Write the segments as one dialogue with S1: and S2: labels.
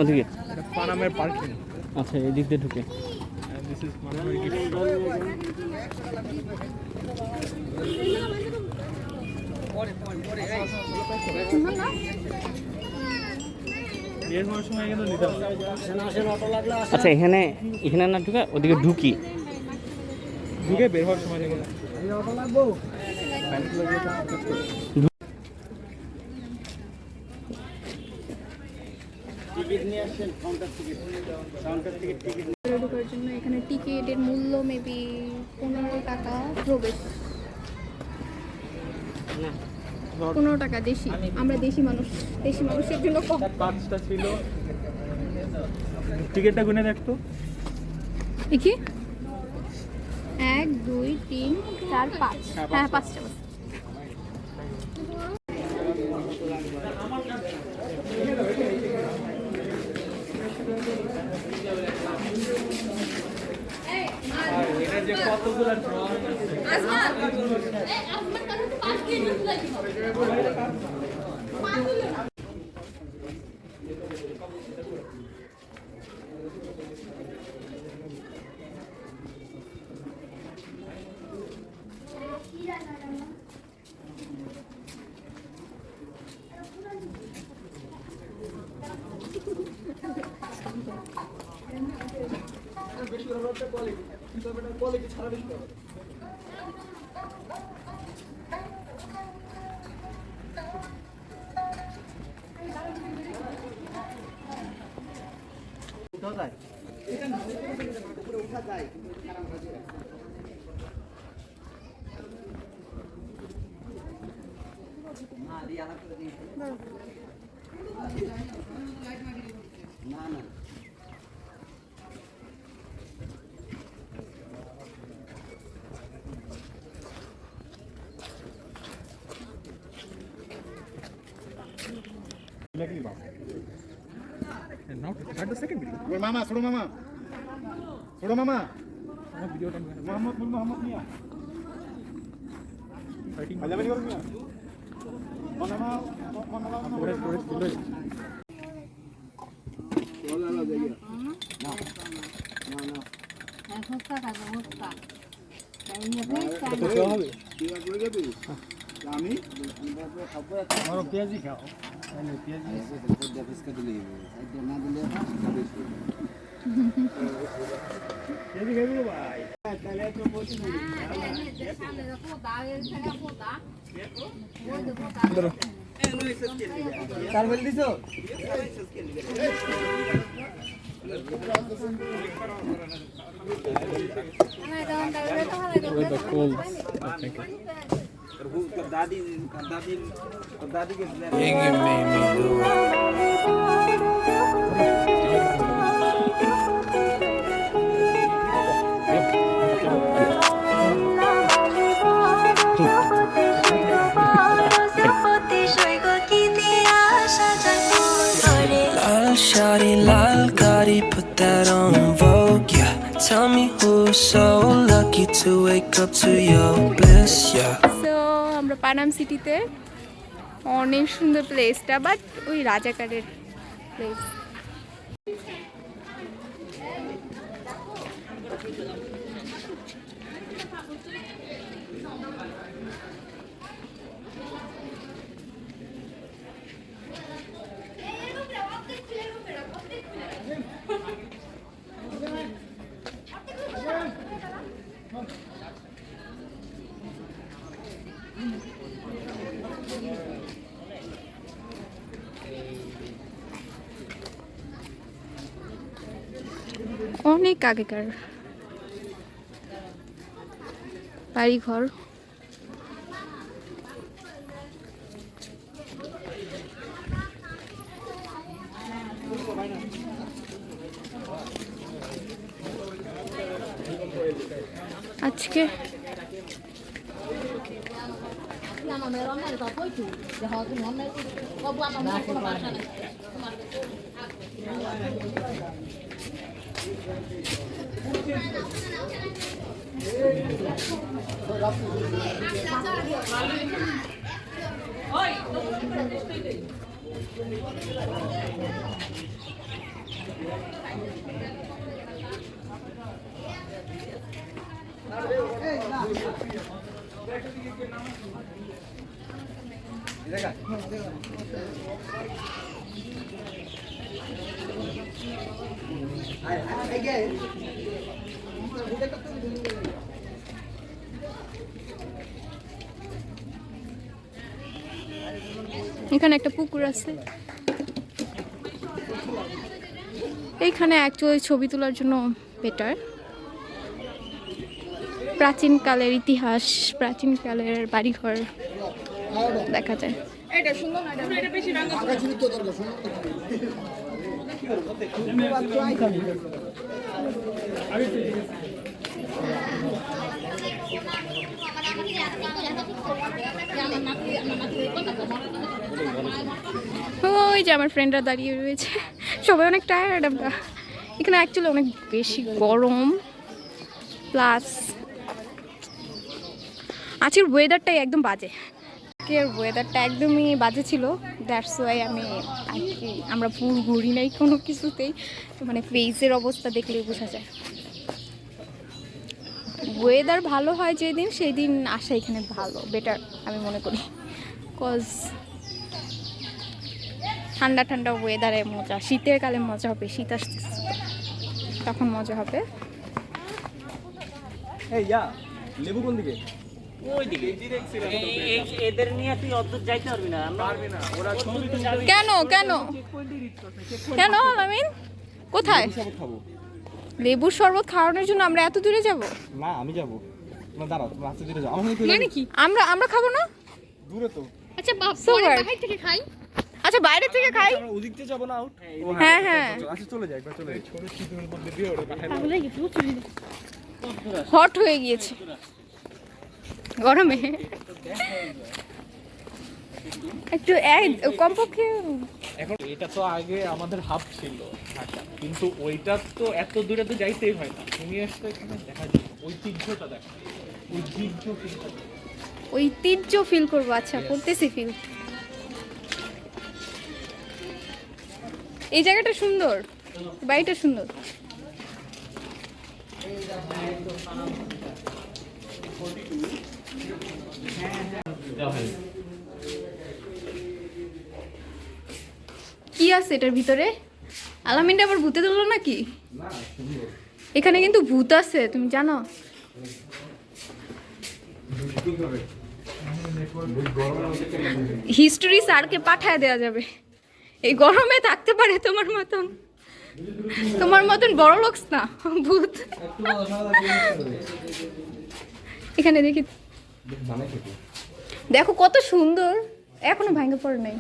S1: ওদিকে
S2: পানামের পার্কিং।
S1: আচ্ছা, এদিক দিয়ে ঢুকে।
S2: দিস ইজ পানামের গিফট শপ। বের হওয়ার সময় কিন্তু নিতে হবে।
S1: আচ্ছা, এখানে এখানে না ঢুকে ওদিকে ঢুকি।
S2: ঢুকে বের হওয়ার সময় কিন্তু অটো লাগবো। টিকিট নিয়ে আসেন, কাউন্টার টিকিট। কাউন্টার টিকিট
S3: ঢোকার জন্য এখানে টিকিটের মূল্য মেবি 15 টাকা প্রবেশ। 15 টাকা দেশি। আমরা দেশি মানুষের জন্য কম।
S2: 5টা ছিল। টিকিটটা গুনে দেখতো।
S3: দেখি 1 2 3 4 5। হ্যাঁ, 5টা।
S2: যে কতগুলো ড্র বেশি কোয়ালিটি ছাড়া বেশি উঠা যায়। না না And now to start the second video.
S4: Mama, suruh mama. Suruh mama.
S2: Video time.
S4: Muhammad Mia.
S2: Fighting.
S4: Ada apa ni orang Mia? Mana mau?
S2: Storage dulu.
S4: Wala la jaya.
S2: কত হবে?
S4: Tiga করে যাবি? আমি
S2: আমারও পেঁয়াজি খাও। আমি পেঁয়াজি
S4: দেবসকা দিলে না দিলে
S2: পেঁয়াজি খাবি রে ভাই।
S4: তাহলে তো বলছি না। তার বল দিছো? दादी के made me do
S5: Shawty lal gari, put that on Vogue, yeah. Tell me who's so lucky to wake up to your bliss, yeah.
S3: So আমরা পানাম সিটিতে, অনেক সুন্দর প্লেসটা, বাট ওই রাজাকারের প্লেস। অনেক আগেকার বাড়িঘর। আজকে এখানে একটা পুকুর আছে। এইখানে অ্যাকচুয়ালি ছবি তোলার জন্য বেটার। প্রাচীনকালের ইতিহাস, প্রাচীনকালের বাড়িঘর দেখা যায়। ওই যে আমার ফ্রেন্ডরা দাঁড়িয়ে রয়েছে, সবাই অনেক টায়ার্ড। আমরা এখানে অ্যাকচুয়ালি অনেক বেশি গরম, প্লাস আজকের ওয়েদারটাই একদম বাজে। আজকের ওয়েদারটা একদমই বাজে ছিল, দ্যাটস ওয়াই আমরা পুরো ঘুরি নাই কোনো কিছুতেই। মানে ফেসের অবস্থা দেখলে বোঝা যায়। ওয়েদার ভালো হয় যেদিন, সেই দিন আসা এখানে ভালো, বেটার আমি মনে করি। কজ ঠান্ডা ঠান্ডা ওয়েদারে মজা, শীতের কালে মজা হবে, শীত আসতেছে তখন মজা হবে।
S2: এই ইয়া লেবু কোন দিকে?
S1: ওইদিকে এদের নিয়ে তুই অদ্ভুত যাইতে পারবি না।
S2: পারবে না ওরা ছবি
S3: কেন কেন কেন আলামিন, কোথায়?
S2: শরবত খাবো।
S3: লেবুর শরবত খাওয়ানোর জন্য আমরা এত দূরে যাব?
S2: না আমি যাবো, তোমরা দাঁড়াও, তোমরা আস্তে ধীরে যাও। আমি
S3: মানে কি আমরা খাবো না?
S2: দূরে তো।
S3: আচ্ছা বাইরে থেকে খাই। আচ্ছা বাইরে থেকে খাই।
S2: আমরা ওদিক থেকে যাবো না আউট?
S3: হ্যাঁ হ্যাঁ
S2: আচ্ছা চলে যাই, একবার চলে যাই। ছোট শীতের মধ্যে দিয়ে ওরে পাঠাই।
S3: হট হয়ে গিয়েছে গরমে। একটু কমপক্ষে
S2: এখন এটা তো আগে আমাদের হাব ছিল ঢাকা, কিন্তু ওইটা তো এত দূরে তো যাইতেই হয় না। তুমি আসলে এখানে দেখা যায় ঐতিহ্যটা, দেখা
S3: ঐতিহ্য ফিল করবো। আচ্ছা করতেছি ফিল। এই জায়গাটা সুন্দর, বাড়িটা সুন্দর। কি আছে এটার ভিতরে? আলামিনটা আবার ভূতে ধরলো নাকি? এখানে কিন্তু ভূত আছে, তুমি জানো? হিস্টোরি স্যারকে পাঠায় দেওয়া যাবে। এই গরমে থাকতে পারে তোমার মতন বড় লোকস না ভূত। এখানে দেখি, দেখো কত সুন্দর, এখনো ভাঙে পড়ে নাই।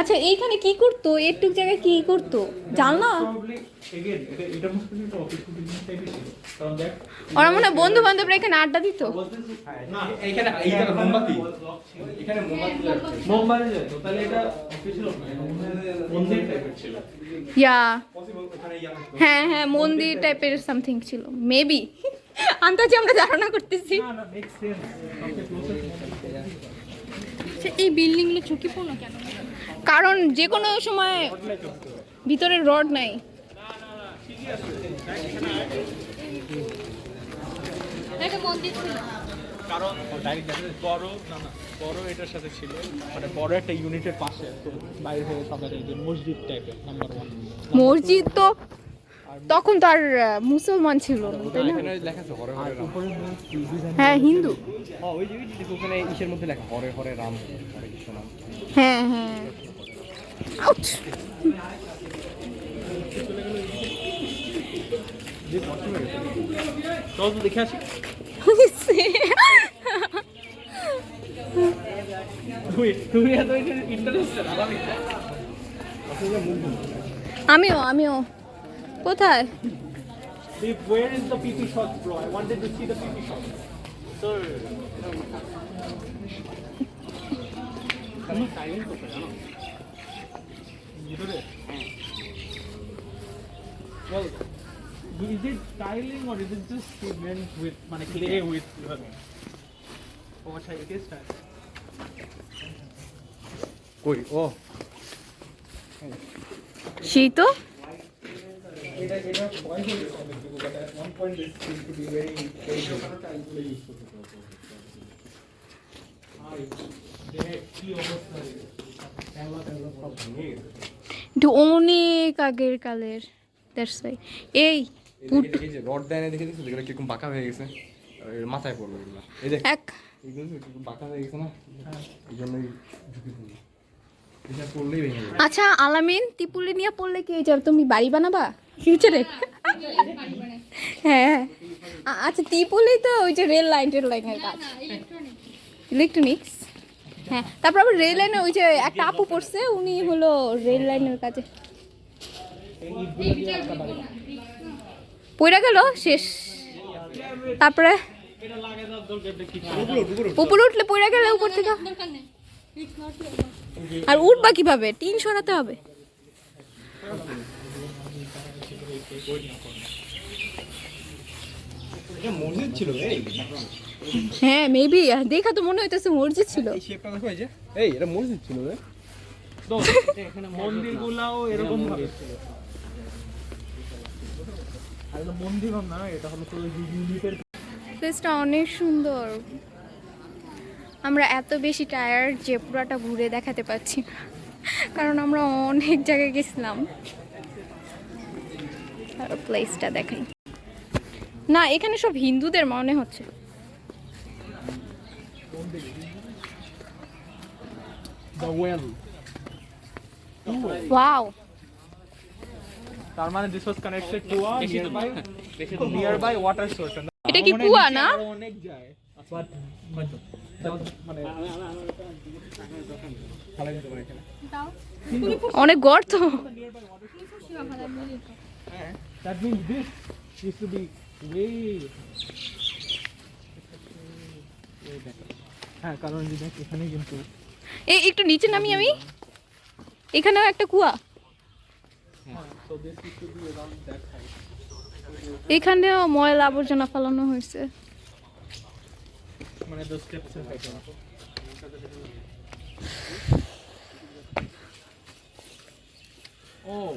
S3: আচ্ছা এইখানে কি করতো? একটুক জায়গায় কি করতো জানলা? ওরা মনে হয় বন্ধু বান্ধবরা এখানে আড্ডা দিত। হ্যাঁ হ্যাঁ মন্দির টাইপের সামথিং ছিল মেবি, আন্দাজে আমরা ধারণা করতেছি। এই বিল্ডিং গুলো ঝুঁকিপূর্ণ কেন? কারণ যে কোনো সময় ভিতরে রড নাই।
S2: কারণ বড় এটার সাথে ছিল, মানে বড় একটা ইউনিটের পাশে, তো বাইরে থেকে সবাই যে মসজিদ টাইপের নাম্বার 1
S3: মসজিদ। তো তখন তো আর মুসলমান ছিল না, তাই না?
S2: এখানে লেখা আছে হরে হরে রাম।
S3: হ্যাঁ হিন্দু।
S2: ওই যে ওখানে ইসের মধ্যে লেখা হরে হরে রাম হরে কৃষ্ণ নাম।
S3: হ্যাঁ হ্যাঁ আউট।
S2: চল তো দেখে আসি। তুমি এত ইন্টারেস্টেড?
S3: আমিও কোথায়?
S2: Where is the PP shot, bro? I wanted to see the PP shot. Sir. আমি সাইলেন্ট করতে জানো ভিতরে? Well, is it styling or is it just meant with মানে clay with oh আচ্ছা it is style. কই ও
S3: সেই তো
S2: এটা সবাই বলে but at one point it seemed to be very কি অবস্থা সব ভেঙে গেছে।
S3: এটা অনেক আগের কালের, দ্যাটস ওয়াই। এই
S6: এই যে রড দেয় না দেখে দেখছো এগুলো কিরকম বাঁকা হয়ে গেছে আর এর মাথায় পড়লো এগুলো এই দেখ
S3: এক
S6: এগুলো কিরকম বাঁকা হয়ে গেছে না এই জন্যই ঝুঁকি পড়লো এটা পড়লেই ভেঙে যাবে
S3: আচ্ছা আলামিন, টিপুলি নিয়ে পড়লে কি হয়ে যাবে? তুমি বাড়ি বানাবা ফিউচারে? হ্যাঁ আচ্ছা, টিপুলি তো ওই যে রেল লাইনের কাজ, ইলেকট্রনিক্স। হ্যাঁ, তারপর আবার রেল লাইনে ওই যে একটা আপু পড়ছে, উনি হলো রেল লাইনের কাজে। পড়ে গেল শেষ। তারপরে উপরে উঠলে পড়ে গেলে উপর থেকে, আর উঠবা কিভাবে? টিন সরাতে হবে।
S6: মসজিদ ছিল এই
S3: হ্যাঁ মেবি, দেখা তো মনে হইতেছে মসজিদ ছিল।
S6: এই শেপটা দেখো এই যে এই এটা মসজিদ ছিল রে
S2: তো এখানে মন্দিরগুলাও এরকম ভাবে ছিল। আর এটা মন্দির না, এটা হলো তো ইউনিটের।
S3: প্লেসটা অনেক সুন্দর। আমরা এত বেশি টায়ার্ড যে পুরাটা ঘুরে দেখাতে পারছি না, কারণ আমরা অনেক জায়গায় গেছিলাম। প্লেসটা দেখাই না, এখানে সব হিন্দুদের মনে হচ্ছে।
S2: The well.
S3: ওয়াও,
S2: তার মানে this was connected to a nearby water source.
S3: এটা কি কুয়া না?
S2: অনেক যায় বাট হয়তো মানে ফালাই দিতে পারে এখানে।
S3: অনেক গর্ত।
S2: That means this used to be way back. হ্যাঁ, কারণ যে দেখ এখানে কিন্তু
S3: এই একটু নিচে নামি আমি, এখানেও একটা কুয়া।
S2: so this used to be around that side.
S3: এখানেও ময়লা আবর্জনা ফেলানো হয়েছে।
S2: মানে those steps এর height. Oh,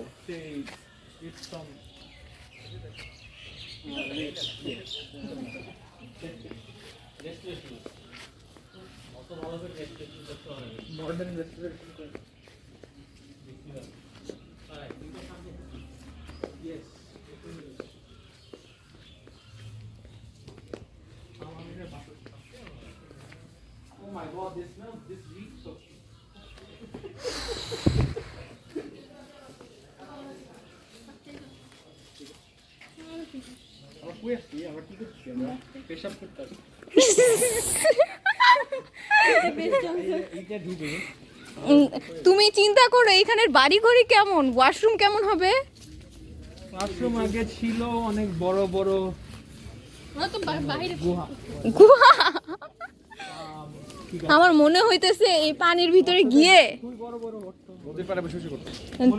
S2: it's some modern restaurant. Yes. Oh my God, this smells this deep so.
S3: তুমি চিন্তা করো এখানের বাড়ি ঘড়ি কেমন, ওয়াশরুম কেমন হবে?
S2: ওয়াশরুম আগে ছিল অনেক বড় বড় গুহা।
S3: গুহা? আমার মনে হইতেছে এই পানির ভিতরে গিয়ে
S6: নদীর পাড়ে বসে বসে করতে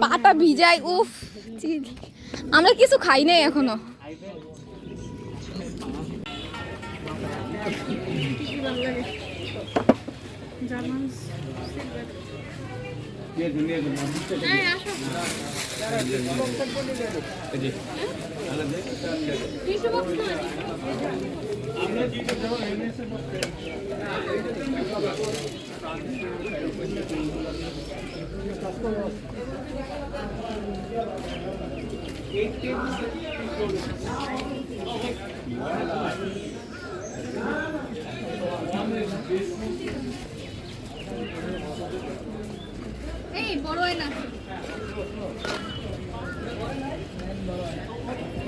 S3: পাটা ভিজাই। উফ, আমরা কিছু খাই নাই এখনো। এই বড় হয় না,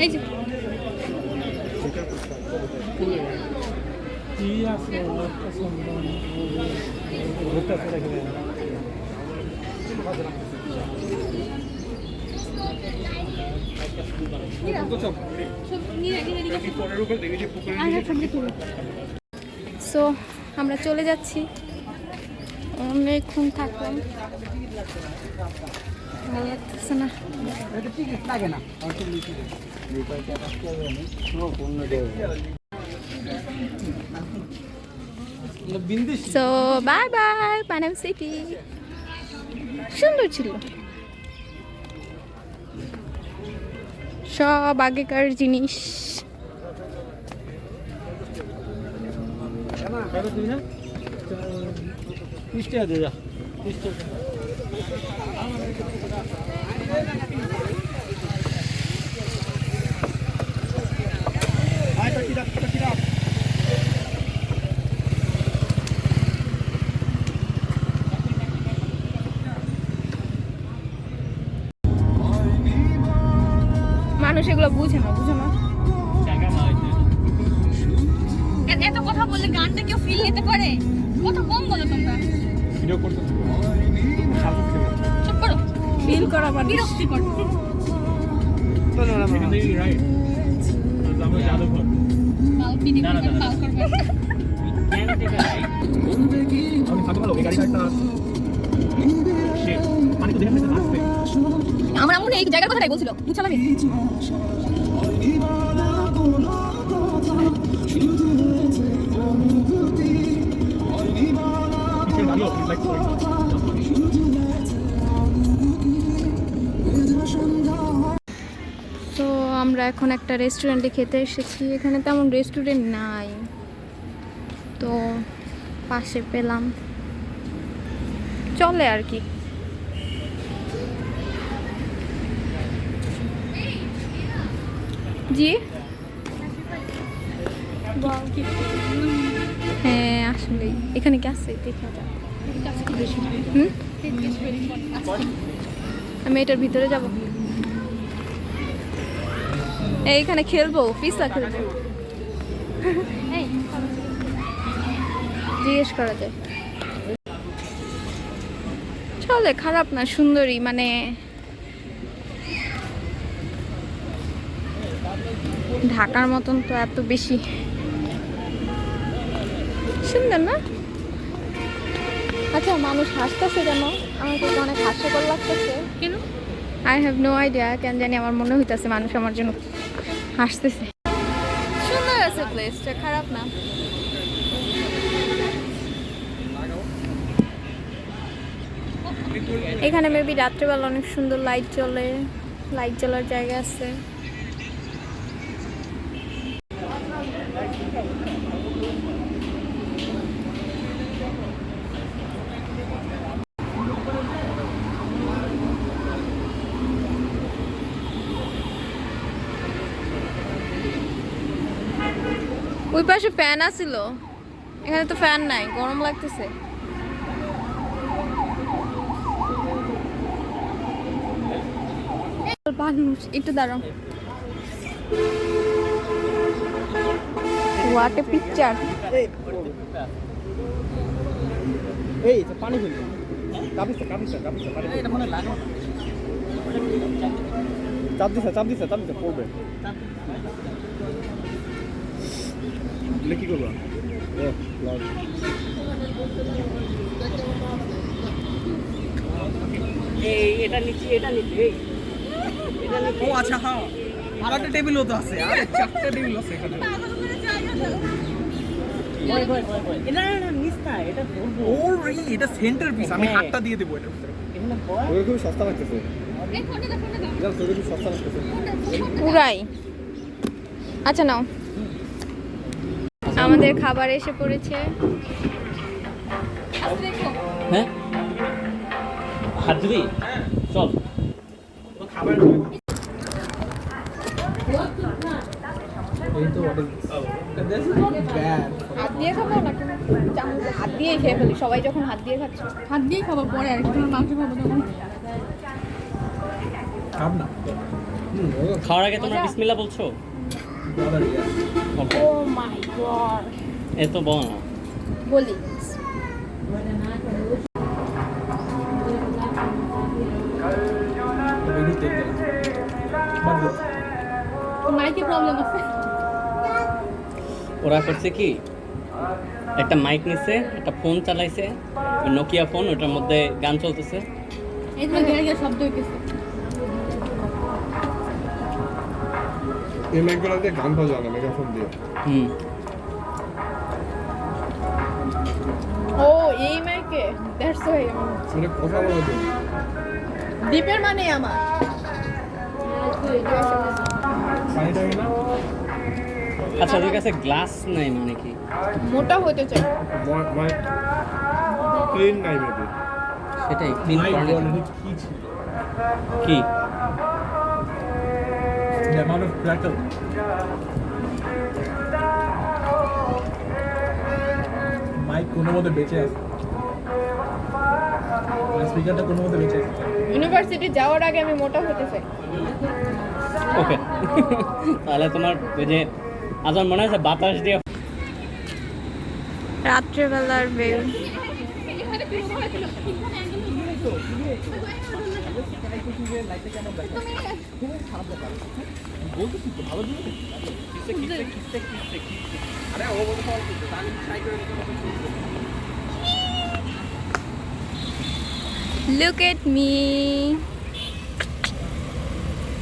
S3: এই যে
S2: কি আছে একটা সুন্দর রূপটা করে গেলেন।
S3: সো আমরা চলে যাচ্ছি, অনেকক্ষণ থাকলাম, ভালো লাগতেছে না। So bye bye Panam city. সুন্দর ছিল। সব আগেকার জিনিস। মানুষ এগুলো বুঝে না, বুঝে না। এত কথা বললে গানটা কেউ ফিল নিতে পারে? কথা কম বলো তোমরা।
S6: ভিডিও করতে
S3: চুপ করো। ফিল করা মানে বিরক্তিকর।
S2: রাইট আমরা জাদুঘর
S3: পাল পিডি পাল করবে।
S2: আমি থাকতে ভালো এই গাড়িটা একটা মানে তো দেখে আসছে
S3: আমরা মনে এই জায়গার কথাটাই বলছিল বুঝছো না? তো আমরা এখন একটা রেস্টুরেন্টে খেতে এসেছি। এখানে তেমন রেস্টুরেন্ট নাই, তো পাশে পেলাম, চলে আর কি। জি হ্যাঁ আসলে এখানে কি আছে দেখা যাক। আমি এটার ভিতরে যাব, এইখানে খেলবো, পিসা খেলবো। জিজ্ঞেস করা যায়, চলে, খারাপ না, সুন্দরী, মানে ঢাকার মতন তো এত বেশি সুন্দর না। আচ্ছা মানুষ হাসতেছে কেন? আমার তো অনেক হাস্যকর লাগতেছে কেন? আই হ্যাভ নো আইডিয়া, কেন জানি আমার মনে হইতেছে মানুষ আমার জন্য হাসতেছে। সুন্দর আছে প্লেসটা, খারাপ না। এখানে মেবি রাত্রেবেলা অনেক সুন্দর লাইট জ্বলে, লাইট জ্বলার জায়গা আছে। ওই পাশে ফ্যান আছিল, এখানে তো ফ্যান নাই, গরম লাগতেছে। মানুষ একটু দাঁড়াও। What a picture.
S4: এই তো পানি ফেলবে কাপিছে এটা মনে লাগে চাপ দিছে পড়বে
S6: কি করবো
S1: এই এটা নিচ্ছি এটা নিচ্ছি
S4: ও আচ্ছা হ্যাঁ আর একটা টেবিলও তো আছে আরে চারটা টেবিল আছে এখানে
S1: এটা না মিস না, এটা ধরবো।
S4: ওরে এটা সেন্টার পিস, আমি হাতটা দিয়ে দেব এটার ভিতরে।
S1: এখানে বল
S6: ওই খুব সস্তা লাগতেছে এটা খুব সস্তা লাগতেছে
S3: পুরাই। আচ্ছা নাও, আমাদের খাবার এসে পড়েছে।
S1: হ্যাঁ হাত দিবি, চল।
S3: হাত দিয়ে খাবো না, হাত দিয়ে খেয়ে ফেলি, সবাই যখন হাত দিয়ে খাচ্ছ। হাত দিয়ে খাবো পরে, আর একটু মাংস খাবো তখন।
S1: খাওয়ার আগে তোমরা বিসমিল্লাহ বলছো?
S3: ও মাই গড,
S1: এত বল না,
S3: বলি। মাইকে প্রবলেম আছে।
S1: ওরা করছে কি, একটা মাইক নিছে, একটা ফোন চালাইছে, নোকিয়া ফোন, ওটার মধ্যে গান চলতেছে।
S3: এই তো গেরে গেরে শব্দ হইতেছে।
S6: এই মাইকগুলোতে গান বাজানো না মেগাফোন দিয়ে
S3: ও এই মাইকে, দ্যাটস ওয়াই।
S6: মানে কথা বলা তো
S3: দীপের মানে আমার
S2: পানিটা না
S1: আচ্ছা ওদের কাছে গ্লাস নাই মানে কি?
S3: মোটা হতে চাই।
S2: ক্লিন নাই মেবি
S1: সেটাই ক্লিন
S2: মাই
S1: করে
S2: গড
S1: নাকি?
S2: কি ছিল
S1: কি
S2: the amount of crackle mic কোনো মতে বেঁচে আছে স্পিকারটা কোনো মতে বেঁচে আছে
S3: ইউনিভার্সিটি যাওয়ার আগে আমি মোটা হতে চাই।
S1: ওকে তাহলে তোমার ওই যে আজান মনে আছে বাতাস দিয়ে
S3: রাত্রেবেলার ভিউ। Look at me.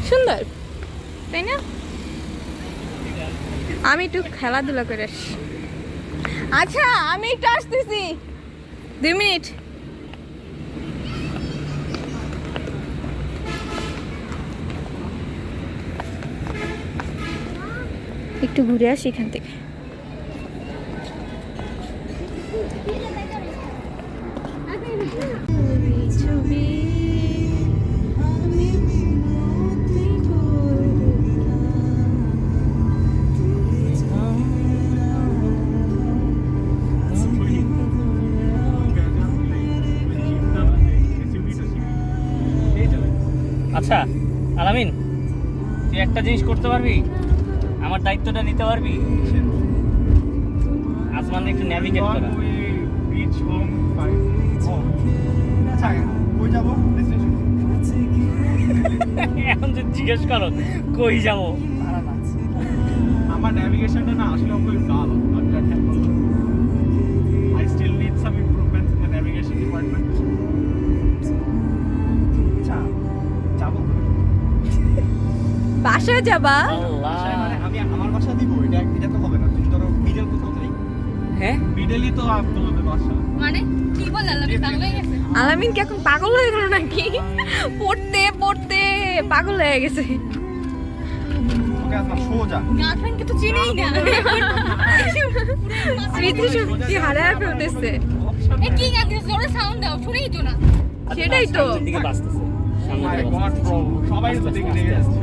S3: সুন্দর তাই না? আমি একটু খেলাধুলা করে আসি। আচ্ছা আমি একটু আসতেছি 2 মিনিট। একটু ঘুরে আসি এখান থেকে।
S1: আচ্ছা আলামিন তুই একটা জিনিস করতে পারবি, আমার দায়িত্বটা নিতে পারবি? আসমান একটু নেভিগেট করা। এখন যদি জিজ্ঞেস করো কই যাবো,
S2: আমার ন্যাভিগেশনটা না আসলে খুব ভালো I still need some improvements in the navigation department যাবো
S3: বাসায় যাবা?
S1: আল্লাহ
S4: আমি আমার বাসা দিব এটা তো হবে না তুমি ধরো মিডল কোথাও যাই
S1: হ্যাঁ
S2: মিডলই তো তোমাদের বাসা
S3: মানে কি বল আলামিন পাগল হয়ে গেছে? আলামিন কি এখন পাগল হয়ে গেল নাকি? পড়তে পড়তে পাগল হয়ে গেছে।
S4: ওকে আসলাম সোজা
S3: গার্লফ্রেন্ডকে তো চিনিই না। স্মৃতি শক্তি হারায় ফেলতেছে।
S7: এ কি গান দিছিস? ওরে সাউন্ড দাও, শুনেই তো না।
S3: সেটাই তো।
S1: সামনের দিকে বাঁচতেছে সামনের
S2: মাই
S1: দিকে
S2: গড
S1: বাঁচতেছে।
S2: ব্রো সবাই তো দেখে লেগে যাচ্ছে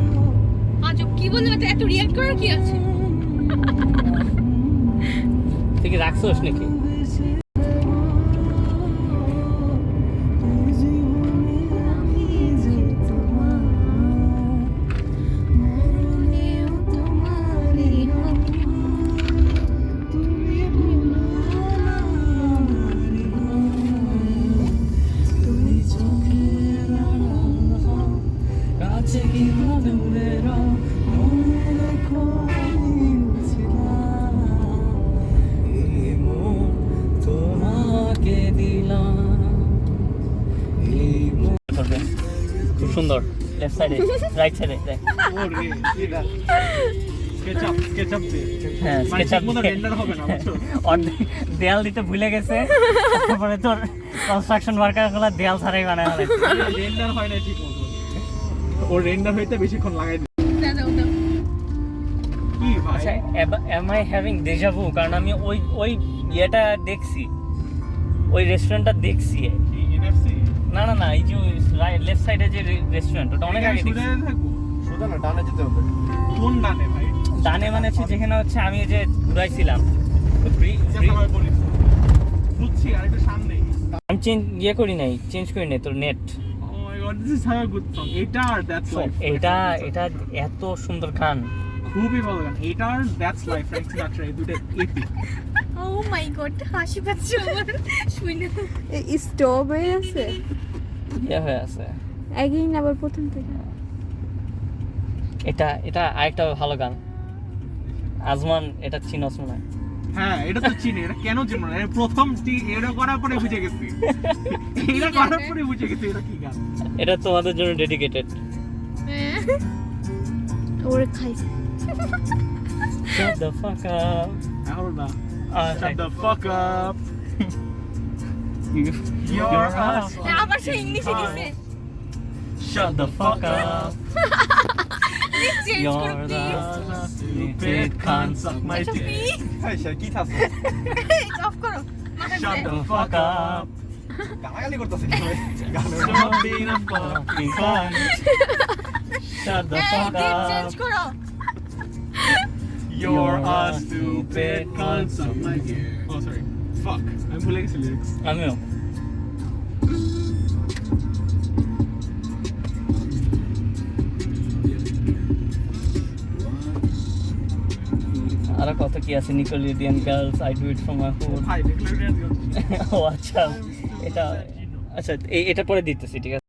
S7: আজব কি বললি? এত রিঅ্যাক্ট করার কি আছে?
S1: তুই কি রাখছোস নাকি? করবে। খুব সুন্দর লেফট সাইডে রাইট সাইডে
S2: ওরে এটা স্কেচ আপ দে
S1: হ্যাঁ
S2: মানে
S1: স্কেচ আপ
S2: ঠিকমতো রেন্ডার হবে না বুঝছো
S1: অর্ধেক দেয়াল দিতে ভুলে গেছে, তারপরে তোর কনস্ট্রাকশন ওয়ার্কার গুলো দেয়াল ছাড়াই বানায় ফেলে।
S2: রেন্ডার হয় না ঠিক মতো ওর রেন্ডার হইতে বেশিক্ষণ লাগাই দিই
S7: দাও দাও।
S2: কি ভাই
S1: আচ্ছা এম আই হ্যাভিং ডেজা ভু? কারণ আমি ওই ওই ইয়েটা দেখছি, ওই রেস্টুরেন্টটা দেখছি।
S2: কি এনএফসি
S1: না না না এই যে লেফট সাইডে যে রেস্টুরেন্ট ওটা অনেক আগে দেখছি।
S2: থাকবো
S4: সোজা না ডানে যেতে হবে
S2: কোন ডানে ভাই
S1: ডানে মানে হচ্ছে যেখানে হচ্ছে আমি যে ঘুরাইছিলাম
S2: সবাই বলিস বুঝছি আর একটু সামনে
S1: আমি চেঞ্জ ইয়ে করি নাই, চেঞ্জ করি নাই তোর net.
S2: Oh my god this is how a good song এটা আর দ্যাটস লাইফ
S1: এটা এটা এত সুন্দর গান।
S2: খুবই ভালো গান এটা আর দ্যাটস লাইফ ফ্র্যাঙ্ক সিনাট্রা এই দুটো এপিক
S7: ও মাই গড, হাসি পাচ্ছে আমার শুনে।
S3: স্টপ হয়ে আছে
S1: ইয়ে হয়ে আছে।
S3: একদিন আবার প্রথম থেকে।
S1: এটা এটা আরেকটা ভালো গান, আজমান এটা চিনস মনে হয়।
S2: হ্যাঁ এটা তো চিনি এটা কেন চিনি না প্রথম এটা করার পরে বুঝে গেছি এটা করার পরে বুঝে গেছি এটা কি গান
S1: এটা তোমাদের জন্য ডেডিকেটেড।
S3: ওরে খাইছে।
S1: Shut the fuck up.
S2: এখন না
S1: Shut
S2: shut the fuck up
S1: You're
S2: us
S7: আবার সে ইংলিশে দিছে।
S1: Shut the fuck up.
S7: Change
S1: You're
S7: করো
S1: the
S7: please
S1: stupid cunt, suck my
S7: আচ্ছা
S1: dick.
S7: প্লিজ
S4: হ্যাঁ সে কি থাকছে
S7: অফ করো মাথা
S1: Shut
S7: ঘুরে।
S1: the fuck up.
S4: গালাগালি করতেছে
S1: Stop being a fucking cunt. Shut the
S7: এই
S1: fuck
S7: গেট চেঞ্জ
S1: up.
S7: করো
S1: You're a stupid cunt, suck my dick.
S2: Oh sorry fuck আমি ভুলে গেছি লিরিক্স
S1: আমিও আরো কত কি আছে নিকোলিডিয়ান girls I do it from my hood
S4: ভাই দেখলে
S1: ও আচ্ছা এটা আচ্ছা এটা পরে দিতেছি ঠিক আছে